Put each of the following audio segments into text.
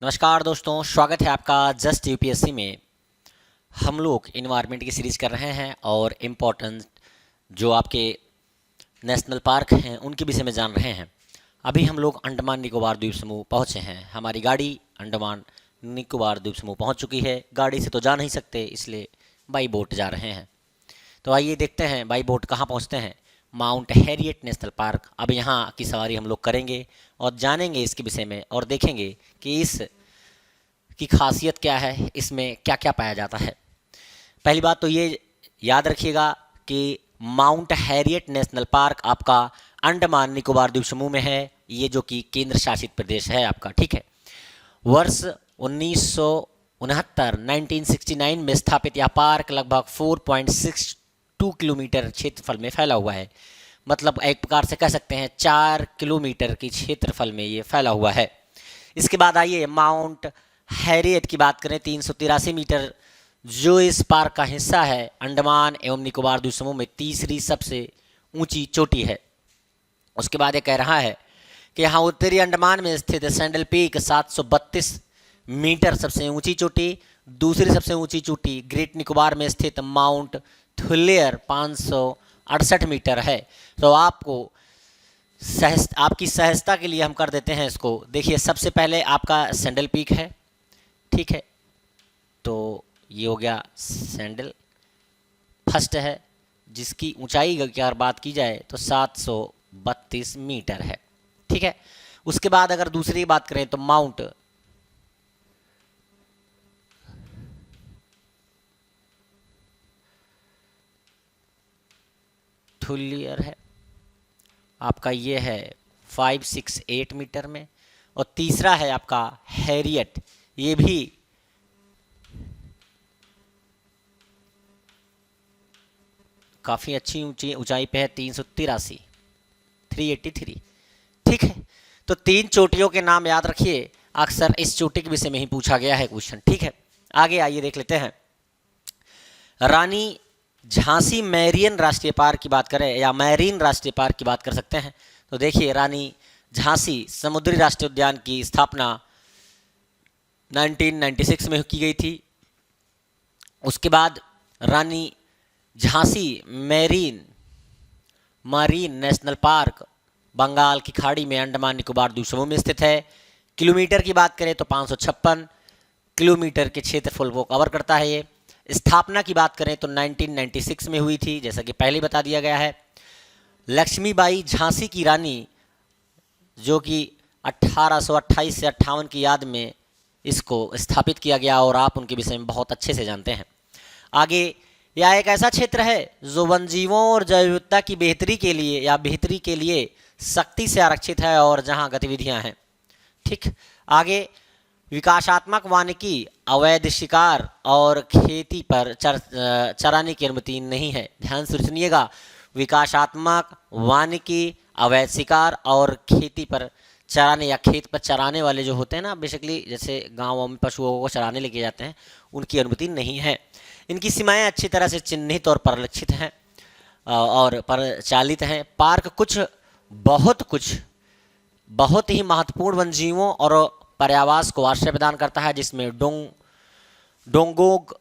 नमस्कार दोस्तों, स्वागत है आपका जस्ट यूपीएससी में। हम लोग इन्वायरमेंट की सीरीज़ कर रहे हैं और इम्पोर्टेंट जो आपके नेशनल पार्क हैं उनके विषय में जान रहे हैं। अभी हम लोग अंडमान निकोबार द्वीप समूह पहुँचे हैं। हमारी गाड़ी अंडमान निकोबार द्वीप समूह पहुँच चुकी है। गाड़ी से तो जा नहीं सकते, इसलिए बाई बोट जा रहे हैं। तो आइए देखते हैं बाई बोट कहाँ पहुँचते हैं। Mount Harriet national park. अब यहाँ की सवारी हम लोग करेंगे और जानेंगे इसके विषय में और देखेंगे कि इस की खासियत क्या है, इसमें क्या क्या पाया जाता है। पहली बात तो ये याद रखिएगा कि माउंट हैरियट नेशनल पार्क आपका अंडमान निकोबार द्वीप समूह में है, ये जो कि केंद्र शासित प्रदेश है आपका, ठीक है। वर्ष 1969 में स्थापित यह पार्क लगभग 4.62 किलोमीटर क्षेत्रफल में फैला हुआ है। मतलब एक प्रकार से कह सकते हैं 4 किलोमीटर की क्षेत्रफल में ये फैला हुआ है। इसके बाद आइए माउंट हैरियट की बात करें। 383 मीटर जो इस पार्क का हिस्सा है, अंडमान एवं निकोबार द्वीप समूह में तीसरी सबसे ऊंची चोटी है। उसके बाद ये कह रहा है कि यहाँ उत्तरी अंडमान में स्थित सैंडल पीक 732 मीटर सबसे ऊंची चोटी। दूसरी सबसे ऊंची चोटी ग्रेट निकोबार में स्थित माउंट थुलियर 568 मीटर है। तो आपकी सहजता के लिए हम कर देते हैं इसको। देखिए, सबसे पहले आपका सैंडल पीक है, ठीक है। तो ये हो गया सैंडल फर्स्ट है, जिसकी ऊंचाई की अगर बात की जाए तो 732 मीटर है, ठीक है। उसके बाद अगर दूसरी बात करें तो माउंट थुलियर है आपका, ये है 568 मीटर में। और तीसरा है आपका हैरियट, ये भी काफ़ी अच्छी ऊंचाई पे है, 383, ठीक है। तो तीन चोटियों के नाम याद रखिए, अक्सर इस चोटी के विषय में ही पूछा गया है क्वेश्चन, ठीक है। आगे आइए देख लेते हैं। रानी झांसी मैरीन राष्ट्रीय पार्क की बात करें या मैरीन राष्ट्रीय पार्क की बात कर सकते हैं। तो देखिए, रानी झांसी समुद्री राष्ट्रीय उद्यान की स्थापना 1996 में की गई थी। उसके बाद Rani Jhansi marine national park Bengal की खाड़ी में अंडमान निकोबार द्वीप समूह में स्थित है। किलोमीटर की बात करें तो 556 किलोमीटर के क्षेत्रफल को कवर करता है ये। स्थापना की बात करें तो 1996 में हुई थी, जैसा कि पहले बता दिया गया है। लक्ष्मीबाई झांसी की रानी, जो कि 1828 से 58 की याद में इसको स्थापित किया गया, और आप उनके विषय में बहुत अच्छे से जानते हैं। आगे, यह एक ऐसा क्षेत्र है जो वन्यजीवों और जैव विविधता की बेहतरी के लिए सख्ती से आरक्षित है और जहां गतिविधियां हैं, ठीक। आगे, विकासात्मक वानिकी, अवैध शिकार और खेती पर चराने की अनुमति नहीं है। ध्यान से सुनिएगा, विकासात्मक वानिकी, अवैध शिकार और खेती पर चराने या खेत पर चराने वाले जो होते हैं ना, बेसिकली जैसे गाँव में पशुओं को चराने लेके जाते हैं, उनकी अनुमति नहीं है। इनकी सीमाएं अच्छी तरह से चिन्हित और परिलक्षित हैं और परिचालित हैं। पार्क बहुत ही महत्वपूर्ण वन्यजीवों और पर्यावास को आश्रय प्रदान करता है, जिसमें डोंगोग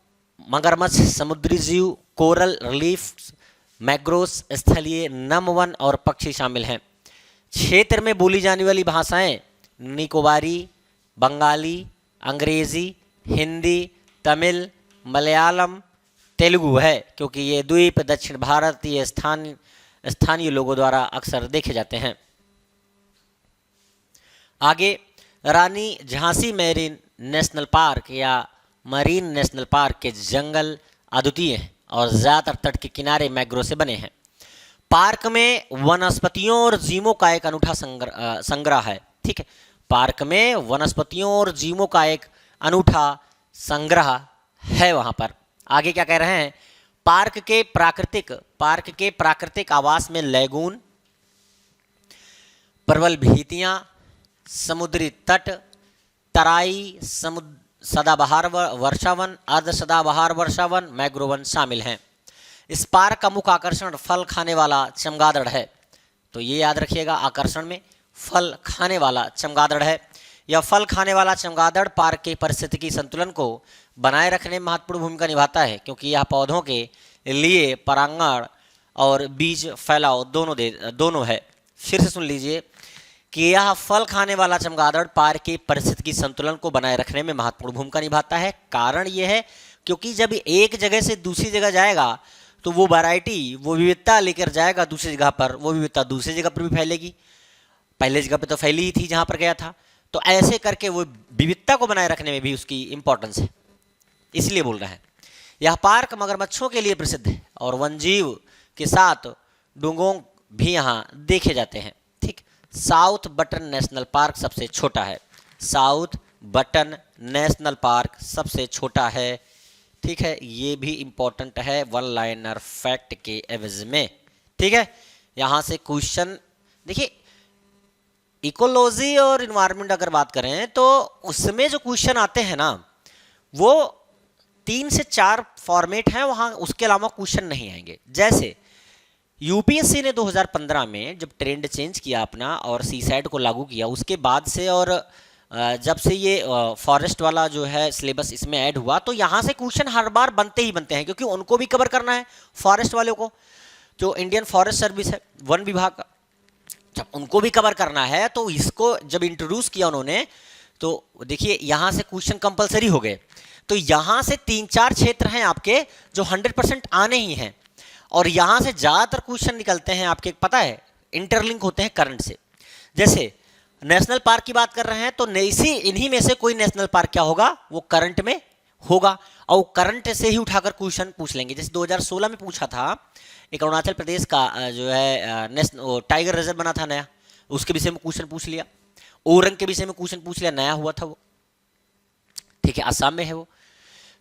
मगरमच्छ, समुद्री जीव, कोरल रीफ, मैग्रोव्स, स्थलीय नम वन और पक्षी शामिल हैं। क्षेत्र में बोली जाने वाली भाषाएं निकोबारी, बंगाली, अंग्रेजी, हिंदी, तमिल, मलयालम, तेलुगु है, क्योंकि ये द्वीप दक्षिण भारतीय स्थानीय लोगों द्वारा अक्सर देखे जाते हैं। आगे, रानी झांसी मैरीन नेशनल पार्क या मरीन नेशनल पार्क के जंगल अद्वितीय हैं और ज़्यादातर तट के किनारे मैंग्रोव से बने हैं। पार्क में वनस्पतियों और जीवों का एक अनूठा संग्रह है, ठीक है। पार्क में वनस्पतियों और जीवों का एक अनूठा संग्रह है वहाँ पर। आगे क्या कह रहे हैं, पार्क के प्राकृतिक आवास में लैगून, प्रबल भित्तियाँ, समुद्री तट, तराई, सदाबहार वर्षावन, अर्ध सदाबहार वर्षावन, मैंग्रोवन शामिल हैं। इस पार्क का मुख्य आकर्षण फल खाने वाला चमगादड़ है। तो ये याद रखिएगा, आकर्षण में फल खाने वाला चमगादड़ है। यह फल खाने वाला चमगादड़ पार्क के पारिस्थितिकी संतुलन को बनाए रखने में महत्वपूर्ण भूमिका निभाता है, क्योंकि यह पौधों के लिए परागण और बीज फैलाव दोनों है। फिर से सुन लीजिए कि यह फल खाने वाला चमगादड़ पार्क के पारिस्थितिकी संतुलन को बनाए रखने में महत्वपूर्ण भूमिका निभाता है। कारण यह है क्योंकि जब एक जगह से दूसरी जगह जाएगा तो वो वैरायटी, वो विविधता लेकर जाएगा दूसरी जगह पर, वो विविधता दूसरी जगह पर भी फैलेगी। पहले जगह पे तो फैली ही थी जहाँ पर गया था, तो ऐसे करके वो विविधता को बनाए रखने में भी उसकी इंपॉर्टेंस है, इसलिए बोल रहे हैं। यह पार्क मगरमच्छों के लिए प्रसिद्ध है और वन्यजीव के साथ डुगोंग भी यहाँ देखे जाते हैं। ठीक, साउथ बटन नेशनल पार्क सबसे छोटा है। साउथ बटन नेशनल पार्क सबसे छोटा है। ठीक है, ये भी इंपॉर्टेंट है वन लाइनर फैक्ट के एवज में। ठीक है, यहाँ से क्वेश्चन देखिए, इकोलॉजी और इन्वायरमेंट अगर बात करें तो उसमें जो क्वेश्चन आते हैं ना, वो 3 से 4 फॉर्मेट हैं, वहाँ उसके अलावा क्वेश्चन नहीं आएंगे। जैसे यूपीएससी ने 2015 में जब ट्रेंड चेंज किया अपना और सीसैट को लागू किया, उसके बाद से और जब से ये फॉरेस्ट वाला जो है सिलेबस इसमें ऐड हुआ, तो यहाँ से क्वेश्चन हर बार बनते ही बनते हैं, क्योंकि उनको भी कवर करना है, फॉरेस्ट वालों को, जो इंडियन फॉरेस्ट सर्विस है, वन विभाग का, जब उनको भी कवर करना है तो इसको जब इंट्रोड्यूस किया उन्होंने, तो देखिए यहाँ से क्वेश्चन कंपलसरी हो गए। तो यहाँ से 3-4 क्षेत्र हैं आपके जो 100% आने ही हैं, और यहाँ से ज़्यादातर क्वेश्चन निकलते हैं आपके, पता है, इंटरलिंक होते हैं करंट से। जैसे नेशनल पार्क की बात कर रहे हैं तो इन्हीं में से कोई नेशनल पार्क क्या होगा, वो करंट में होगा, और करंट से ही उठाकर क्वेश्चन पूछ लेंगे। जैसे 2016 में पूछा था, एक अरुणाचल प्रदेश का जो है नेशनल टाइगर रिजर्व बना था नया, उसके विषय में क्वेश्चन पूछ लिया। ओरंग के विषय में क्वेश्चन पूछ लिया, नया हुआ था वो। ठीक है, असम में है वो।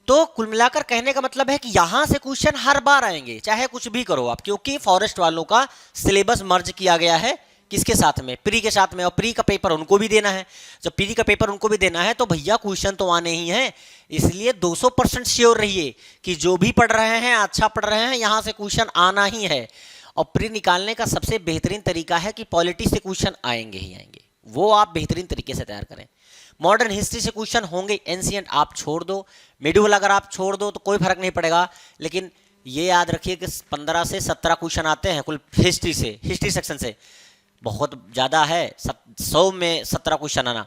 तो कुल मिलाकर कहने का मतलब है कि यहां से क्वेश्चन हर बार आएंगे, चाहे कुछ भी करो आप, क्योंकि फॉरेस्ट वालों का सिलेबस मर्ज किया गया है किसके साथ में, प्री के साथ में, और प्री का पेपर उनको भी देना है। जब प्री का पेपर उनको भी देना है तो भैया क्वेश्चन तो आने ही हैं, इसलिए 200% श्योर रहिए कि जो भी पढ़ रहे हैं, अच्छा पढ़ रहे हैं, यहाँ से क्वेश्चन आना ही है। और प्री निकालने का सबसे बेहतरीन तरीका है कि पॉलिटी से क्वेश्चन आएंगे ही आएंगे, वो आप बेहतरीन तरीके से तैयार करें। मॉडर्न हिस्ट्री से क्वेश्चन होंगे, एंशिएंट आप छोड़ दो, मिडिवल अगर आप छोड़ दो तो कोई फर्क नहीं पड़ेगा, लेकिन ये याद रखिए कि 15 से 17 क्वेश्चन आते हैं कुल हिस्ट्री से, हिस्ट्री सेक्शन से। बहुत ज़्यादा है, 100 में 17 क्वेश्चन आना,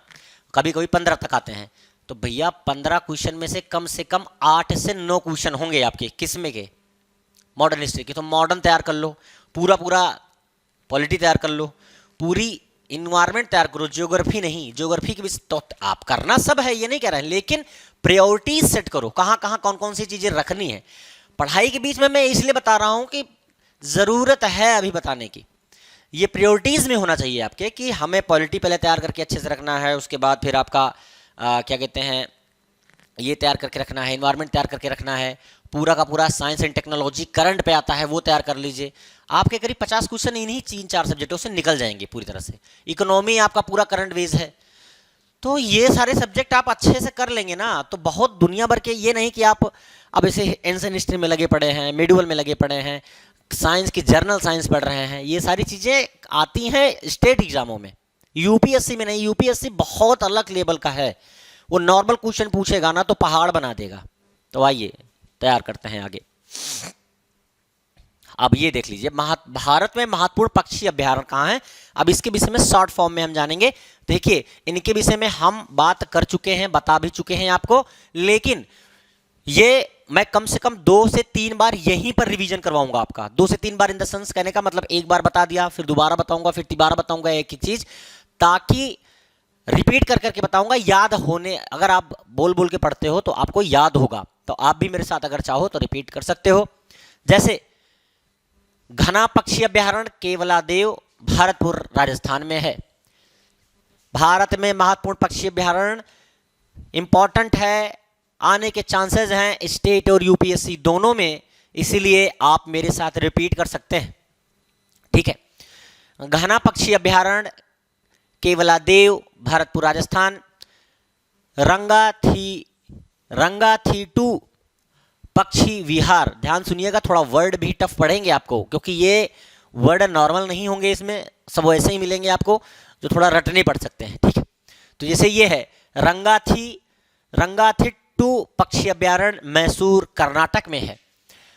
कभी कभी 15 तक आते हैं। तो भैया 15 क्वेश्चन में से कम 8 से 9 क्वेश्चन होंगे आपके किसमें के, मॉडर्न हिस्ट्री के। तो मॉडर्न तैयार कर लो, पूरा पॉलिटी तैयार कर लो, पूरी इन्वायरमेंट तैयार करो, ज्योग्राफी नहीं, ज्योग्राफी के भी तो आप करना सब है, ये नहीं कह रहे हैं, लेकिन प्रायोरिटीज सेट करो, कहाँ कहाँ कौन कौन सी चीज़ें रखनी है। पढ़ाई के बीच में मैं इसलिए बता रहा हूँ कि ज़रूरत है अभी बताने की, ये प्रायोरिटीज़ में होना चाहिए आपके कि हमें पॉलिटी पहले तैयार करके अच्छे से रखना है, उसके बाद फिर आपका क्या कहते हैं, ये तैयार करके रखना है, इन्वायरमेंट तैयार करके रखना है, पूरा का पूरा साइंस एंड टेक्नोलॉजी करंट पे आता है वो तैयार कर लीजिए। आपके करीब 50 क्वेश्चन इन्हीं 3-4 सब्जेक्टों से निकल जाएंगे पूरी तरह से। इकोनॉमी आपका पूरा करंट बेस है, तो ये सारे सब्जेक्ट आप अच्छे से कर लेंगे ना, तो बहुत दुनिया भर के, ये नहीं कि आप अब ऐसे एंशिएंट हिस्ट्री में लगे पड़े हैं, मेडिवल में लगे पड़े हैं, साइंस की जर्नल साइंस पढ़ रहे हैं। ये सारी चीज़ें आती हैं स्टेट एग्जामों में, यूपीएससी में नहीं। यूपीएससी बहुत अलग लेवल का है, वो नॉर्मल क्वेश्चन पूछेगा ना तो पहाड़ बना देगा। तो आइए तैयार करते हैं आगे। अब ये देख लीजिए, भारत में महत्वपूर्ण पक्षी अभ्यारण्य कहाँ हैं, अब इसके विषय में शॉर्ट फॉर्म में हम जानेंगे। देखिए इनके विषय में हम बात कर चुके हैं, बता भी चुके हैं आपको, लेकिन ये मैं कम से कम 2 से 3 बार यहीं पर रिवीजन करवाऊंगा आपका। 2 से 3 बार इन द सेंस कहने का मतलब एक बार बता दिया, फिर दोबारा बताऊंगा, फिर दोबारा बताऊंगा एक ही चीज, ताकि रिपीट कर करके बताऊंगा, याद होने, अगर आप बोल बोल के पढ़ते हो तो आपको याद होगा। तो आप भी मेरे साथ अगर चाहो तो रिपीट कर सकते हो। जैसे घना पक्षी अभ्यारण्य केवलादेव भरतपुर राजस्थान में है। भारत में महत्वपूर्ण पक्षी अभ्यारण्य इंपॉर्टेंट है, आने के चांसेस हैं स्टेट और यूपीएससी दोनों में, इसीलिए आप मेरे साथ रिपीट कर सकते हैं। ठीक है, घना पक्षी अभ्यारण्य केवलादेव भरतपुर राजस्थान। रंगाथीटू पक्षी विहार, ध्यान सुनिएगा, थोड़ा वर्ड भी टफ पढ़ेंगे आपको, क्योंकि ये वर्ड नॉर्मल नहीं होंगे, इसमें सब वैसे ही मिलेंगे आपको जो थोड़ा रटने पड़ सकते हैं। ठीक है, तो जैसे ये है रंगाथिट्टू पक्षी अभ्यारण्य मैसूर कर्नाटक में है।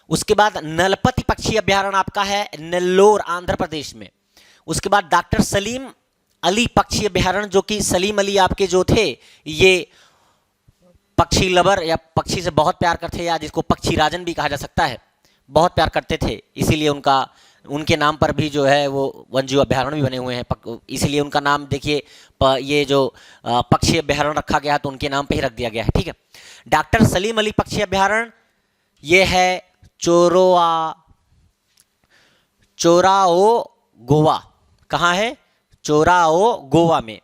उसके बाद नलपति पक्षी अभ्यारण्य आपका है नेल्लोर आंध्र प्रदेश में। उसके बाद डॉक्टर सलीम अली पक्षी अभ्यारण्य, जो कि सलीम अली आपके जो थे ये पक्षी लवर या पक्षी से बहुत प्यार करते हैं, या जिसको पक्षी राजन भी कहा जा सकता है, बहुत प्यार करते थे, इसीलिए उनके नाम पर भी जो है वो वन्यजीव अभ्यारण्य भी बने हुए हैं। इसीलिए उनका नाम देखिए, ये जो पक्षी अभ्यारण्य रखा गया तो उनके नाम पे ही रख दिया गया है, ठीक है। डॉक्टर सलीम अली पक्षी अभ्यारण्य ये है चोराओ गोवा। कहाँ है? चोराओ गोवा में।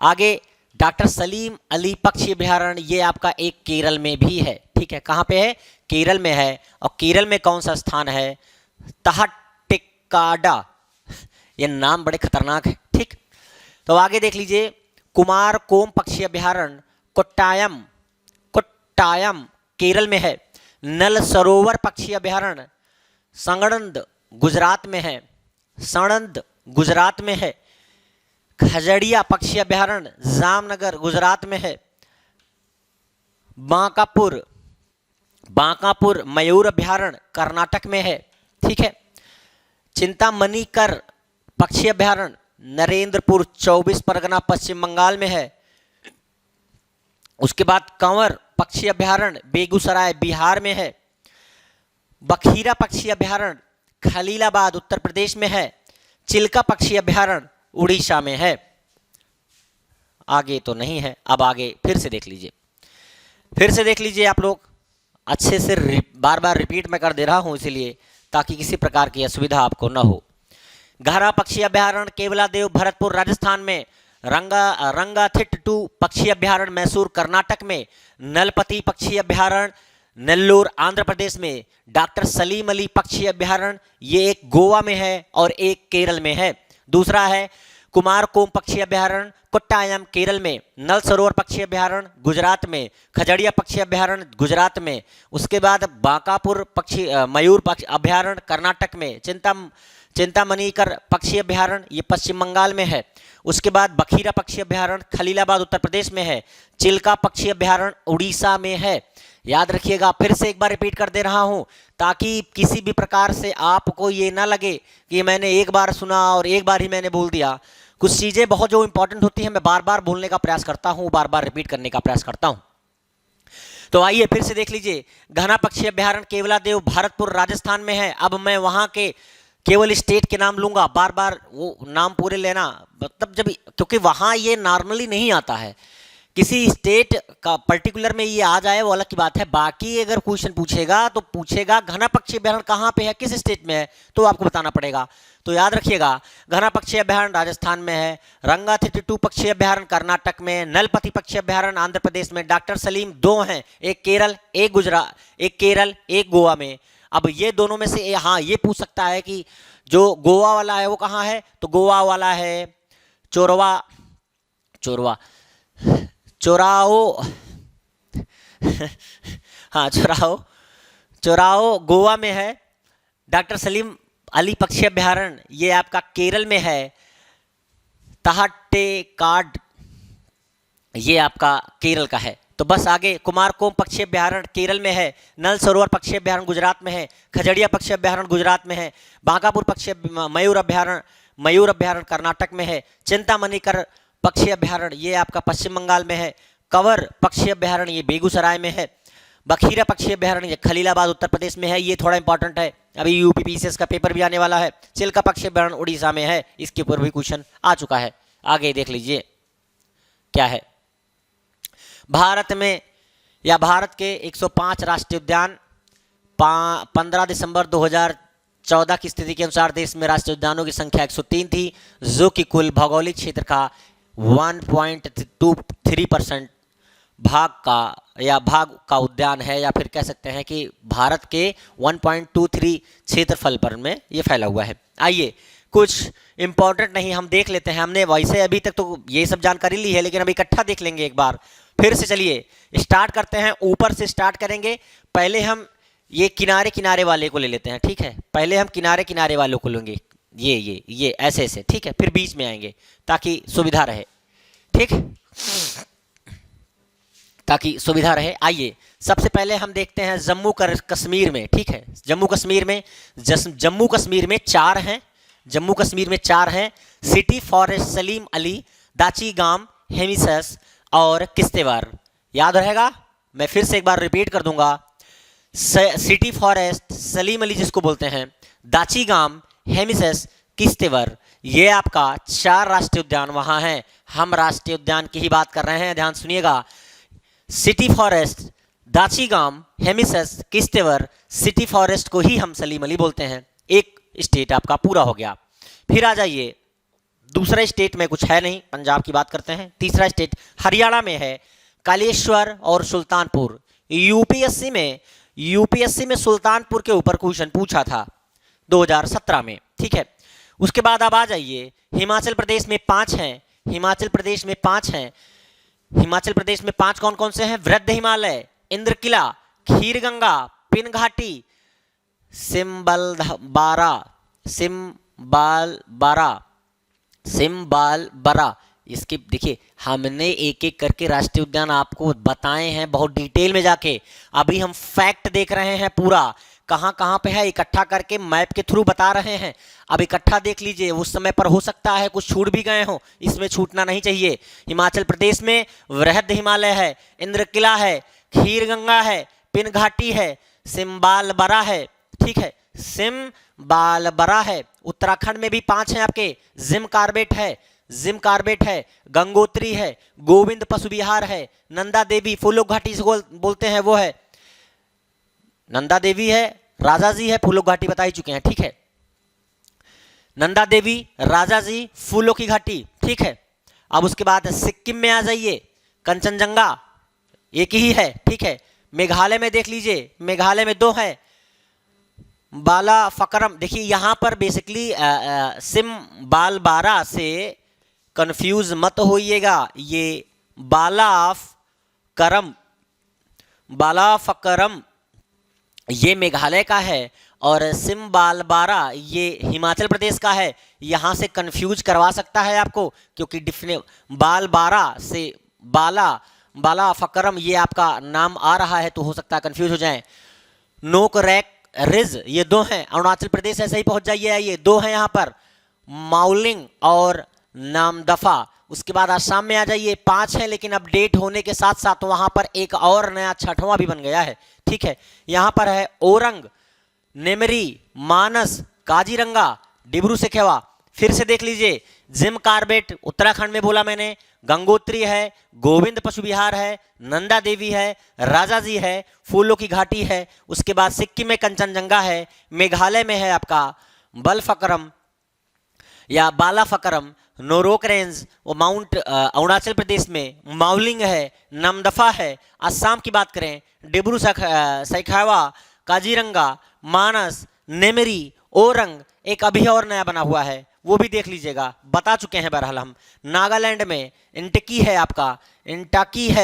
आगे डॉक्टर सलीम अली पक्षी अभ्यारण्य ये आपका एक केरल में भी है, ठीक है। कहाँ पे है? केरल में है। और केरल में कौन सा स्थान है? तहट्टिक्काडा। ये नाम बड़े खतरनाक है, ठीक। तो आगे देख लीजिए, कुमारकोम पक्षी अभ्यारण्य कोट्टायम केरल में है। नल सरोवर पक्षी अभ्यारण्य सांगड़ गुजरात में है। खजड़िया पक्षी अभ्यारण्य जामनगर गुजरात में है। बांकापुर मयूर अभ्यारण्य कर्नाटक में है, ठीक है। चिंतामणिकर पक्षी अभ्यारण्य नरेंद्रपुर 24 परगना पश्चिम बंगाल में है। उसके बाद कंवर पक्षी अभ्यारण्य बेगूसराय बिहार में है। बखीरा पक्षी अभ्यारण्य खलीलाबाद उत्तर प्रदेश में है। चिल्का पक्षी अभ्यारण्य उड़ीसा में है। आगे तो नहीं है। अब आगे फिर से देख लीजिए आप लोग अच्छे से, बार बार रिपीट मैं कर दे रहा हूं इसीलिए, ताकि किसी प्रकार की असुविधा आपको न हो। घरा पक्षी अभ्यारण्य केवलादेव भरतपुर राजस्थान में। रंगाथिट्टू पक्षी अभ्यारण्य मैसूर कर्नाटक में। नलपति पक्षी अभ्यारण्य नेल्लोर आंध्र प्रदेश में। डॉक्टर सलीम अली पक्षी अभ्यारण्य ये एक गोवा में है और एक केरल में है। दूसरा है कुमारकोम पक्षी अभ्यारण्य कोट्टायम केरल में। नल सरोवर पक्षी अभ्यारण्य गुजरात में। खजड़िया पक्षी अभ्यारण्य गुजरात में। उसके बाद बांकापुर पक्षी मयूर पक्षी अभ्यारण्य कर्नाटक में। चिंतामणिकर पक्षी अभ्यारण्य ये पश्चिम बंगाल में है। उसके बाद बखीरा पक्षी अभ्यारण्य खलीलाबाद उत्तर प्रदेश में है। चिल्का पक्षी अभ्यारण्य उड़ीसा में है। याद रखिएगा, फिर से एक बार रिपीट कर दे रहा हूं, ताकि किसी भी प्रकार से आपको ये ना लगे कि मैंने एक बार सुना और एक बार ही मैंने बोल दिया। कुछ चीज़ें बहुत जो इंपॉर्टेंट होती हैं मैं बार बार बोलने का प्रयास करता हूं, बार बार रिपीट करने का प्रयास करता हूं। तो आइए फिर से देख लीजिए, घना पक्षी अभ्यारण्य केवलादेव भरतपुर राजस्थान में है। अब मैं वहां के केवल स्टेट के नाम लूंगा, बार बार वो नाम पूरे लेना, मतलब क्योंकि वहां ये नॉर्मली नहीं आता है। किसी स्टेट का पर्टिकुलर में ये आ जाए वो अलग की बात है। बाकी अगर क्वेश्चन पूछेगा तो पूछेगा घना पक्षी अभ्यारण्य कहाँ पे है, किस स्टेट में है, तो आपको बताना पड़ेगा। तो याद रखिएगा, घना पक्षी अभ्यारण्य राजस्थान में है। रंगाथिट्टू पक्षी अभ्यारण्य कर्नाटक में। नलपति पक्षी अभ्यारण्य आंध्र प्रदेश में। डॉक्टर सलीम 2 हैं, एक केरल एक गोवा में। अब ये दोनों में से हाँ ये पूछ सकता है कि जो गोवा वाला है वो कहाँ है, तो गोवा वाला है चोराओ गोवा में है। डॉक्टर सलीम अली पक्षी अभ्यारण्य ये आपका केरल में है। तहट्टेकाड ये आपका केरल का है। तो बस आगे कर्नाटक पक्षी अभ्यारण्य केरल में है। नल सरोवर पक्षी अभ्यारण्य गुजरात में है। खजड़िया पक्षी अभ्यारण्य गुजरात में है। बांकापुर पक्षी मयूर अभ्यारण्य कर्नाटक में है। चिंतामणिकर पक्षी अभ्यारण्य ये आपका पश्चिम बंगाल में है। कंवर पक्षी अभ्यारण्य ये बेगूसराय में है। बखीरा पक्षी अभ्यारण्य ये खलीलाबाद उत्तर प्रदेश में है। ये थोड़ा इंपॉर्टेंट है, अभी यूपी पीसीएस का पेपर भी आने वाला है। चिल्का पक्षी अभ्यारण्य उड़ीसा में है, इसके ऊपर भी क्वेश्चन आ चुका है। आगे देख लीजिए क्या है। भारत के 105 राष्ट्रीय उद्यान 15 दिसंबर 2014 की स्थिति के अनुसार देश में राष्ट्रीय उद्यानों की संख्या 103 थी, जो कि कुल भौगोलिक क्षेत्र का 1.23% भाग का उद्यान है, या फिर कह सकते हैं कि भारत के 1.23 क्षेत्रफल पर में ये फैला हुआ है। आइए कुछ इंपॉर्टेंट नहीं हम देख लेते हैं। हमने वैसे अभी तक तो ये सब जानकारी ली है, लेकिन अभी इकट्ठा देख लेंगे एक बार फिर से। चलिए स्टार्ट करते हैं, ऊपर से स्टार्ट करेंगे। पहले हम ये किनारे वाले को ले लेते हैं, ठीक है। पहले हम किनारे वालों को लेंगे, ये ऐसे, ठीक है। फिर बीच में आएंगे ताकि सुविधा रहे। ठीक, ताकि सुविधा रहे। आइए सबसे पहले हम देखते हैं जम्मू कश्मीर में। ठीक है, जम्मू कश्मीर में चार हैं, जम्मू कश्मीर में चार हैं, सिटी फॉरेस्ट, सलीम अली, दाचीगाम, हेमिसस और किश्तवाड़। याद रहेगा, मैं फिर से एक बार रिपीट कर दूंगा। सिटी फॉरेस्ट, सलीम अली जिसको बोलते हैं, दाचीगाम, हेमिसस, किश्तवाड़, ये आपका चार राष्ट्रीय उद्यान वहां हैं। हम राष्ट्रीय उद्यान की ही बात कर रहे हैं, ध्यान सुनिएगा। City forest, Dachigam, Hemis, Kishtwar, city forest को ही हम सलीम अली बोलते हैं। एक स्टेट आपका पूरा हो गया। फिर आ जाइए, दूसरा स्टेट में कुछ है नहीं, पंजाब की बात करते हैं। तीसरा स्टेट हरियाणा में है, कालेश्वर और सुल्तानपुर। यूपीएससी में सुल्तानपुर के ऊपर क्वेश्चन पूछा था 2017 में। ठीक है, उसके बाद आप आ जाइए, हिमाचल प्रदेश में 5 हैं, हिमाचल प्रदेश में 5 हैं। हिमाचल प्रदेश में 5 कौन कौन से हैं? वृद्ध हिमालय, इंद्र किला, खीर गंगा, पिन घाटी, सिम्बालबारा। इसके देखिए, हमने एक एक करके राष्ट्रीय उद्यान आपको बताए हैं बहुत डिटेल में जाके। अभी हम फैक्ट देख रहे हैं, पूरा कहाँ कहाँ पे है इकट्ठा करके मैप के थ्रू बता रहे हैं। अब इकट्ठा देख लीजिए, उस समय पर हो सकता है कुछ छूट भी गए हो, इसमें छूटना नहीं चाहिए। हिमाचल प्रदेश में वृहद हिमालय है, इंद्र किला है, खीर गंगा है, पिन घाटी है, सिम्बालबरा है। ठीक है, सिम्बालबरा है। उत्तराखंड में भी 5 हैं आपके, जिम कार्बेट है, गंगोत्री है, गोविंद पशु विहार है, नंदा देवी, फूलों घाटी से बोलते हैं वो है, नंदा देवी है, राजा जी है, फूलों घाटी बता ही चुके हैं। ठीक है, नंदा देवी, राजा जी, फूलों की घाटी। ठीक है, अब उसके बाद सिक्किम में आ जाइए, कंचनजंगा एक ही है। ठीक है, मेघालय में देख लीजिए, मेघालय में 2 है, बाला फकरम। देखिए यहाँ पर बेसिकली सिम्बालबारा से कंफ्यूज मत होइएगा, ये बाला फकरम ये मेघालय का है और सिम्बालबारा ये हिमाचल प्रदेश का है। यहाँ से कंफ्यूज करवा सकता है आपको, क्योंकि बालबारा से बाला फकरम ये आपका नाम आ रहा है, तो हो सकता है कंफ्यूज हो जाए। नोक रैक रिज ये 2 हैं, अरुणाचल प्रदेश ऐसे ही पहुंच जाइए। ये 2 हैं यहाँ पर, माउलिंग और नामदफा। उसके बाद आसाम में आ जाइए, 5 हैं, लेकिन अपडेट होने के साथ साथ वहां पर एक और नया 6वां भी बन गया है। ठीक है, यहाँ पर है ओरंग, नेमरी, मानस, काजीरंगा, डिब्रू सैखोवा। फिर से देख लीजिए, जिम कार्बेट उत्तराखंड में बोला मैंने, गंगोत्री है, गोविंद पशु विहार है, नंदा देवी है, राजा जी है, फूलों की घाटी है। उसके बाद सिक्किम में कंचनजंगा है, मेघालय में है आपका बलफकरम या बाला फकरम, नोरोक रेंज वो माउंट अरुणाचल प्रदेश में, माउलिंग है, नामदफा है। असम की बात करें, डिब्रू सैखोवा, काजीरंगा, मानस, नेमरी, ओरंग, एक अभी और नया बना हुआ है, वो भी देख लीजिएगा, बता चुके हैं बहरहाल हम। नागालैंड में इंटकी है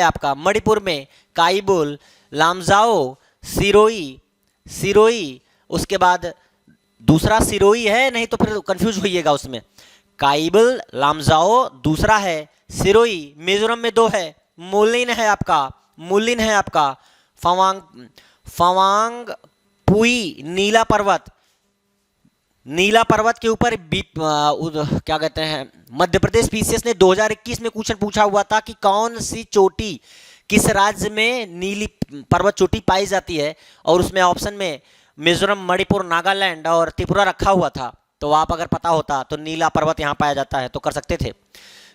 आपका, मणिपुर में काइबुल, लामजाओ, सिरोई। उसके बाद दूसरा सिरोई है, नहीं तो फिर कंफ्यूज होइएगा उसमें। काइबुल, लामजाओ दूसरा है, सिरोई मिजोरम में 2 है, मुलिन है आपका, फवांग पुई, नीला पर्वत के ऊपर क्या कहते हैं, मध्य प्रदेश पीसीएस ने 2021 में क्वेश्चन पूछा हुआ था कि कौन सी चोटी, किस राज्य में नीली पर्वत चोटी पाई जाती है, और उसमें ऑप्शन में मिजोरम, मणिपुर, नागालैंड और त्रिपुरा रखा हुआ था। तो आप अगर पता होता तो नीला पर्वत यहाँ पाया जाता है तो कर सकते थे।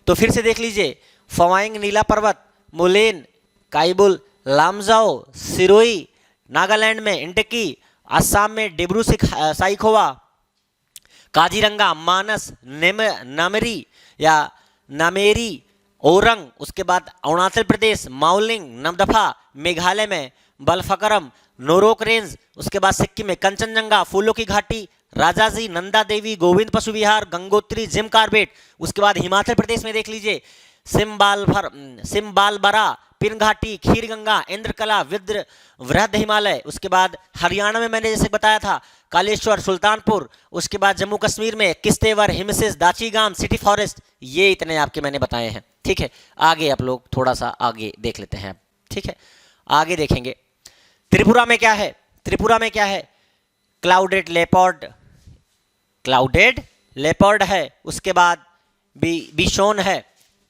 तो फिर से देख लीजिए, फवांग नीला पर्वत, मुलेन, काइबुल, लामजाओ, सिरोई, नागालैंड में इंटकी, असम में डिब्रू सैखोवा, काजीरंगा, मानस, नामेरी, ओरंग। उसके बाद अरुणाचल प्रदेश माउलिंग, नामदफा, मेघालय में बलफकरम, नोरोक रेंज। उसके बाद सिक्किम में कंचनजंगा, फूलों की घाटी, राजाजी, नंदा देवी, गोविंद पशु विहार, गंगोत्री, जिम कार्बेट। उसके बाद हिमाचल प्रदेश में देख लीजिए, सिम्बालबरा, पिनघाटी, खीरगंगा, इंद्रकला, विद्र, वृहद हिमालय। उसके बाद हरियाणा में मैंने जैसे बताया था कालेश्वर, सुल्तानपुर। उसके बाद जम्मू कश्मीर में किश्तवाड़, हिमसिस, दाचीगाम, सिटी फॉरेस्ट। ये इतने आपके मैंने बताए हैं, ठीक है। आगे आप लोग थोड़ा सा आगे देख लेते हैं, ठीक है। आगे देखेंगे त्रिपुरा में क्या है। त्रिपुरा में क्या है, क्लाउडेड लेपर्ड है। उसके बाद बिशोन है।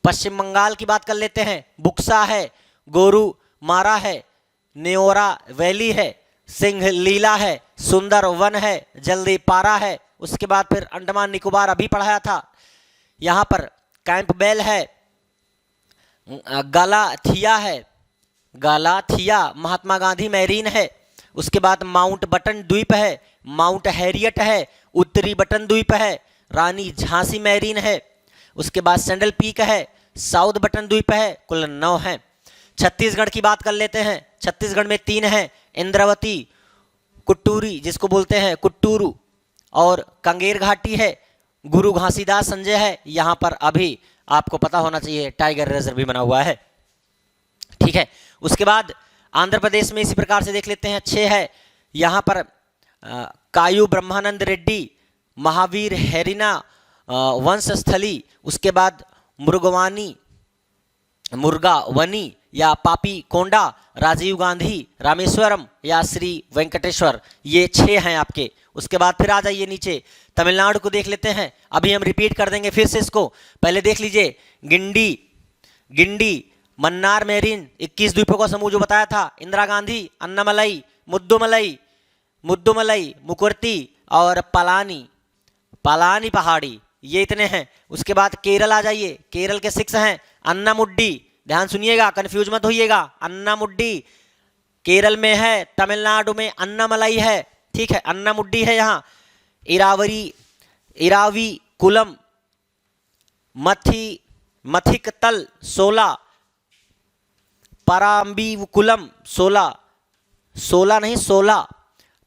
पश्चिम बंगाल की बात कर लेते हैं, बुक्सा है, गोरू मारा है, न्योरा वैली है, सिंह लीला है, सुंदर वन है, जल्दी पारा है। उसके बाद फिर अंडमान निकोबार अभी पढ़ाया था, यहाँ पर कैंपबेल है, गालाथिया, महात्मा गांधी मैरीन है। उसके बाद माउंट बटन द्वीप है, माउंट हैरियट है, उत्तरी बटन द्वीप है, रानी झांसी मैरीन है। उसके बाद सैंडल पीक है, साउथ बटन द्वीप है। कुल 9 है। छत्तीसगढ़ की बात कर लेते हैं, छत्तीसगढ़ में 3 है, इंद्रावती, कुट्टूरी जिसको बोलते हैं कुट्टूरू, और कंगेर घाटी है, गुरु घासीदास संजय है। यहाँ पर अभी आपको पता होना चाहिए टाइगर रिजर्व भी बना हुआ है, ठीक है। उसके बाद आंध्र प्रदेश में इसी प्रकार से देख लेते हैं, 6 है। यहाँ पर कायू ब्रह्मानंद रेड्डी, महावीर हेरिना वंशस्थली। उसके बाद मुर्गावनी या पापी कोंडा, राजीव गांधी, रामेश्वरम या श्री वेंकटेश्वर। ये 6 हैं आपके। उसके बाद फिर आ जाइए नीचे, तमिलनाडु को देख लेते हैं। अभी हम रिपीट कर देंगे फिर से इसको, पहले देख लीजिए। गिंडी, मन्नार मेरीन, 21 द्वीपों का समूह जो बताया था, इंदिरा गांधी, अन्नामलई, मुद्दुमलई, मुकुर्ती और पलानी पहाड़ी। ये इतने हैं। उसके बाद केरल आ जाइए, केरल के 6 हैं। अन्नामुड्डी, ध्यान सुनिएगा, कंफ्यूज मत होइएगा। अन्नामुड्डी केरल में है, तमिलनाडु में अन्नामलई है, ठीक है। अन्नामुड्डी है यहाँ। इरावी कुलम, मथिकतल 16, पराम्बीकुलम 16,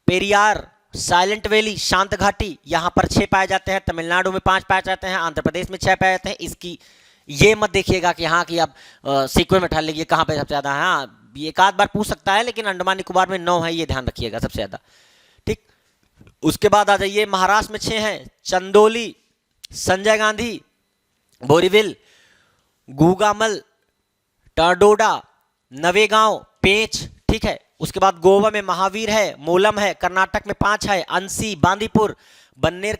पेरियार, साइलेंट वैली, शांत घाटी। यहाँ पर 6 पाए जाते हैं, तमिलनाडु में 5 पाए जाते हैं, आंध्र प्रदेश में 6 पाए जाते हैं। इसकी ये मत देखिएगा कि यहाँ की आप सीक्वेंस में ठाल लीजिए कहाँ पे सबसे ज़्यादा है। हाँ, एक आध बार पूछ सकता है, लेकिन अंडमान निकोबार में 9 है, ये ध्यान रखिएगा सबसे ज़्यादा, ठीक। उसके बाद आ जाइए, महाराष्ट्र में 6 हैं, चंदोली, संजय गांधी, बोरीविल, गुगामल, टाडोडा, नवेगांव, पेंच, ठीक है। उसके बाद गोवा में महावीर है, मोलम है, कर्नाटक में 5 है, अंसी, बांदीपुर, बन्नेर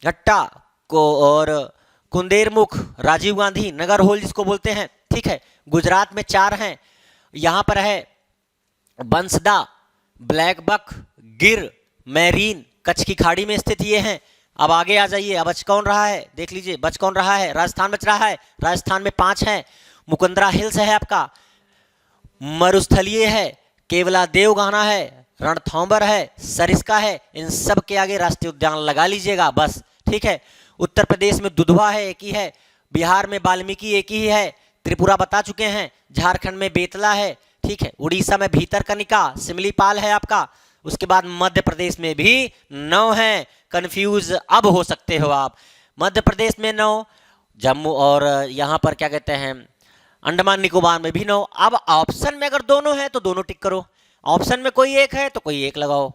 घट्टा को और कुंदेरमुख, राजीव गांधी, नगर होल जिसको बोलते हैं, ठीक है। गुजरात में 4 हैं, यहाँ पर है बंसदा, ब्लैकबक, गिर, मैरीन, कच्छ की खाड़ी में स्थित ये हैं। अब आगे आ जाइए, अब बच कौन रहा है, देख लीजिए बच कौन रहा है। राजस्थान बच रहा है, राजस्थान में 5 हैं। मुकुंदरा हिल्स है आपका, मरुस्थलीय है, केवला देवगाना है, रणथंभौर है, सरिस्का है। इन सब के आगे राष्ट्रीय उद्यान लगा लीजिएगा बस, ठीक है। उत्तर प्रदेश में दुधवा है, एक ही है। बिहार में वाल्मीकि एक ही है। त्रिपुरा बता चुके हैं। झारखंड में बेतला है, ठीक है। उड़ीसा में भीतरकनिका, सिमलीपाल है आपका। उसके बाद मध्य प्रदेश में भी 9 हैं। कंफ्यूज अब हो सकते हो आप, मध्य प्रदेश में 9, जम्मू और यहाँ पर क्या कहते हैं अंडमान निकोबार में भी 9। अब ऑप्शन में अगर दोनों है तो दोनों टिक करो, ऑप्शन में कोई एक है तो कोई एक लगाओ।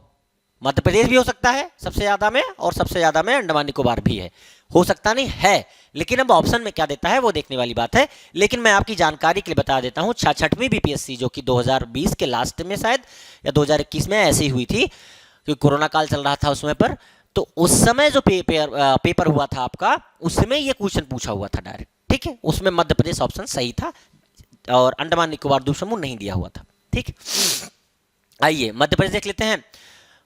मध्य प्रदेश भी हो सकता है सबसे ज़्यादा में, और सबसे ज़्यादा में अंडमान निकोबार भी है, हो सकता नहीं है। लेकिन अब ऑप्शन में क्या देता है वो देखने वाली बात है। लेकिन मैं आपकी जानकारी के लिए बता देता हूँ, 6वीं बीपीएससी जो कि 2020 के लास्ट में शायद या 2021 में ऐसी हुई थी, क्योंकि कोरोना काल चल रहा था उसमें पर, तो उस समय जो पेपर हुआ था आपका, उसमें ये क्वेश्चन पूछा हुआ था डायरेक्ट, ठीक है। उसमें मध्य प्रदेश ऑप्शन सही था और अंडमान निकोबार द्वीप समूह नहीं दिया हुआ था, ठीक। आइए मध्य प्रदेश देख लेते हैं।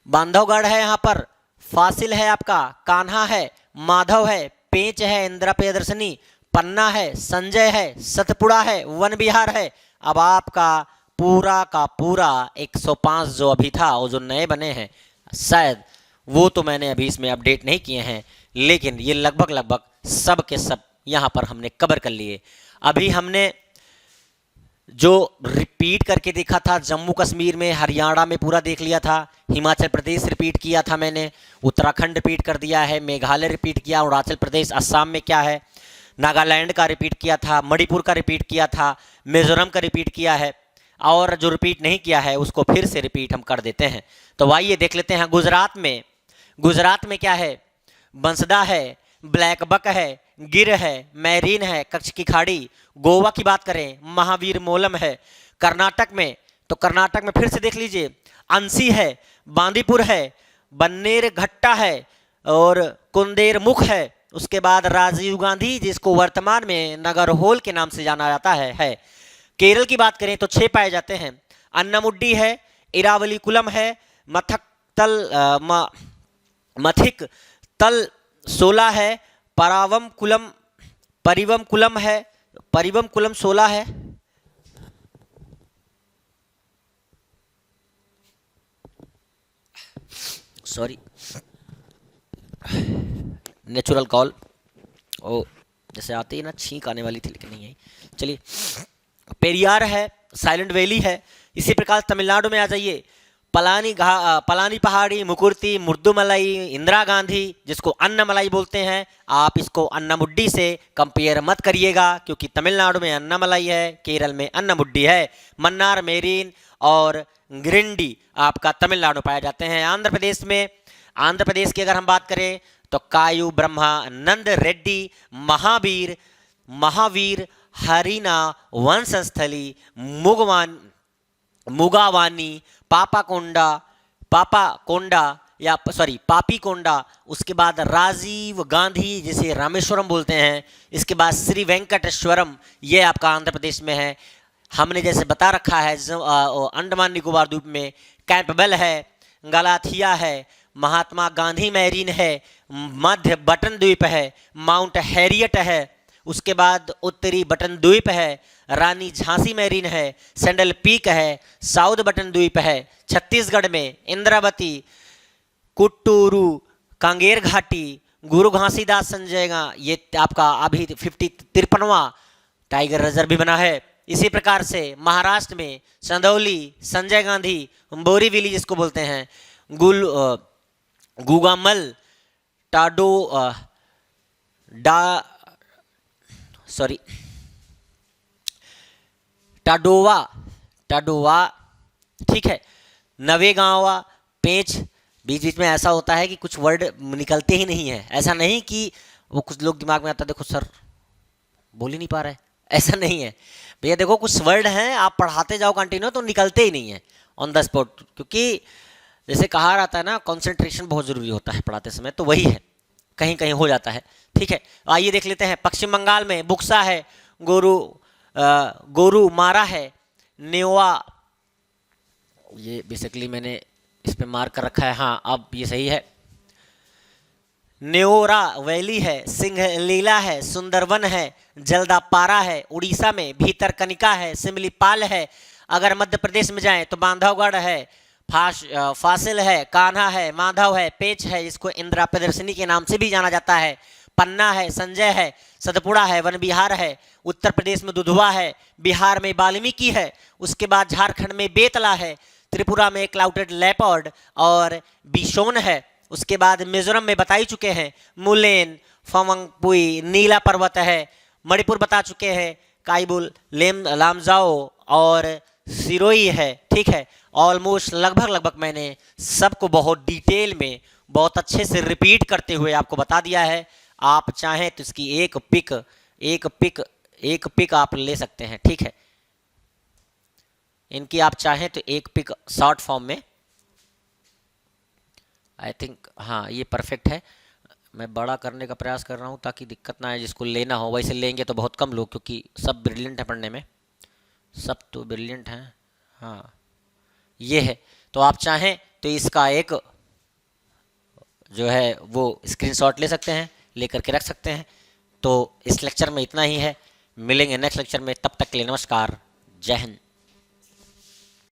बांधवगढ़ है, यहाँ पर फासिल है आपका, कान्हा है, माधव है, पेंच है, इंदिरा प्रियदर्शनी, पन्ना है, संजय है, सतपुड़ा है, वन विहार है। अब आपका पूरा का पूरा 105 जो अभी था वो जो नए बने हैं शायद वो तो मैंने अभी इसमें अपडेट नहीं किए हैं, लेकिन ये लगभग सब के सब यहाँ पर हमने कवर कर लिए। अभी हमने जो रिपीट करके देखा था जम्मू कश्मीर में, हरियाणा में पूरा देख लिया था, हिमाचल प्रदेश रिपीट किया था मैंने, उत्तराखंड रिपीट कर दिया है, मेघालय रिपीट किया, अरुणाचल प्रदेश, असम में क्या है, नागालैंड का रिपीट किया था, मणिपुर का रिपीट किया था, मिजोरम का रिपीट किया है, और जो रिपीट नहीं किया है उसको फिर से रिपीट हम कर देते हैं। तो आइए देख लेते हैं गुजरात में क्या है, बंसदा है, ब्लैक बक है, गिर है, मैरीन है, कच्छ की खाड़ी। गोवा की बात करें, महावीर मोलम है। कर्नाटक में, तो कर्नाटक में फिर से देख लीजिए, अंसी है, बांदीपुर है, बन्नेर घट्टा है और कुंदेर मुख है। उसके बाद राजीव गांधी, जिसको वर्तमान में नगरहोल के नाम से जाना जाता है। केरल की बात करें तो 6 पाए जाते हैं, अन्नमुड्डी है, इरावली कुलम है, मथिक तल 16 है, परिवम कुलम है, परिवम कुलम 16 है, सॉरी नेचुरल कॉल, ओ जैसे आती है ना, छींक आने वाली थी लेकिन नहीं आई। चलिए, पेरियार है, साइलेंट वैली है। इसी प्रकार तमिलनाडु में आ जाइए, पलानी पहाड़ी, मुकुर्ती, मुर्दुमलाई, इंदिरा गांधी, जिसको अन्नमलाई बोलते हैं। आप इसको अन्नमुड्डी से कंपेयर मत करिएगा, क्योंकि तमिलनाडु में अन्नमलाई है, केरल में अन्नमुड्डी है। मन्नार, मेरीन और गिरिंडी आपका तमिलनाडु पाए जाते हैं। आंध्र प्रदेश की अगर हम बात करें तो कायू ब्रह्मा, नंद रेड्डी, महावीर, हरिना, वंशस्थली, मुगावानी, पापीकोंडा, उसके बाद राजीव गांधी, जिसे रामेश्वरम बोलते हैं। इसके बाद श्री वेंकटेश्वरम, ये आपका आंध्र प्रदेश में है। हमने जैसे बता रखा है, अंडमान निकोबार द्वीप में कैंपबेल है, गलाथिया है, महात्मा गांधी मैरीन है, मध्य बटन द्वीप है, माउंट हैरियट है। उसके बाद उत्तरी बटन द्वीप है, रानी झांसी मैरीन है, सैंडल पीक है, साउथ बटन द्वीप है। छत्तीसगढ़ में इंद्रावती, कुट्टूरू, कांगेर घाटी, गुरु घासीदास संजयगा, ये आपका अभी 53वां टाइगर रिजर्व भी बना है। इसी प्रकार से महाराष्ट्र में चंदौली, संजय गांधी, बोरीवली जिसको बोलते हैं, गुगामल, टाडोवा, ठीक है, नवेगांवा, पेंच। बीच बीच में ऐसा होता है कि कुछ वर्ड निकलते ही नहीं है। ऐसा नहीं कि वो कुछ लोग दिमाग में आता, देखो सर बोल ही नहीं पा रहा है, ऐसा नहीं है भैया। देखो कुछ वर्ड हैं, आप पढ़ाते जाओ कंटिन्यू तो निकलते ही नहीं है ऑन द स्पॉट, क्योंकि जैसे कहा रहता है ना, कंसंट्रेशन बहुत ज़रूरी होता है पढ़ाते समय, तो वही है, कहीं कहीं हो जाता है। ठीक है, आइए देख लेते हैं। पश्चिम बंगाल में बुक्सा है, गोरू मारा है, नेवा, ये बेसिकली मैंने इस पे मार्क कर रखा है, हाँ अब ये सही है। नेओरा वैली है, सिंहलीला है, सुंदरवन है, जलदापारा है। उड़ीसा में भीतरकनिका है, सिमलीपाल है। अगर मध्य प्रदेश में जाएं तो बांधवगढ़ है, फासिल है, कान्हा है, माधव है, पेच है, जिसको इंदिरा प्रदर्शनी के नाम से भी जाना जाता है। पन्ना है, संजय है, सतपुड़ा है, वन विहार है। उत्तर प्रदेश में दुधवा है, बिहार में वाल्मीकि है। उसके बाद झारखंड में बेतला है, त्रिपुरा में क्लाउडेड लेपर्ड और बिशोन है। उसके बाद मिजोरम में बता ही चुके हैं, मुलेन, फमंगपुई, नीला पर्वत है। मणिपुर बता चुके हैं, काइबुल, लामजाओ और सिरोई है। ठीक है, ऑलमोस्ट लगभग मैंने सबको बहुत डिटेल में बहुत अच्छे से रिपीट करते हुए आपको बता दिया है। आप चाहें तो इसकी एक पिक आप ले सकते हैं। ठीक है, इनकी आप चाहें तो एक पिक शॉर्ट फॉर्म में, आई थिंक हाँ ये परफेक्ट है। मैं बड़ा करने का प्रयास कर रहा हूँ ताकि दिक्कत ना आए, जिसको लेना हो। वैसे लेंगे तो बहुत कम लोग, क्योंकि सब ब्रिलियंट है पढ़ने में, सब तो ब्रिलियंट हैं। हाँ ये है, तो आप चाहें तो इसका एक जो है वो स्क्रीनशॉट ले सकते हैं, लेकर के रख सकते हैं। तो इस लेक्चर में इतना ही है, मिलेंगे नेक्स्ट लेक्चर में, तब तक के लिए नमस्कार, जय हिंद।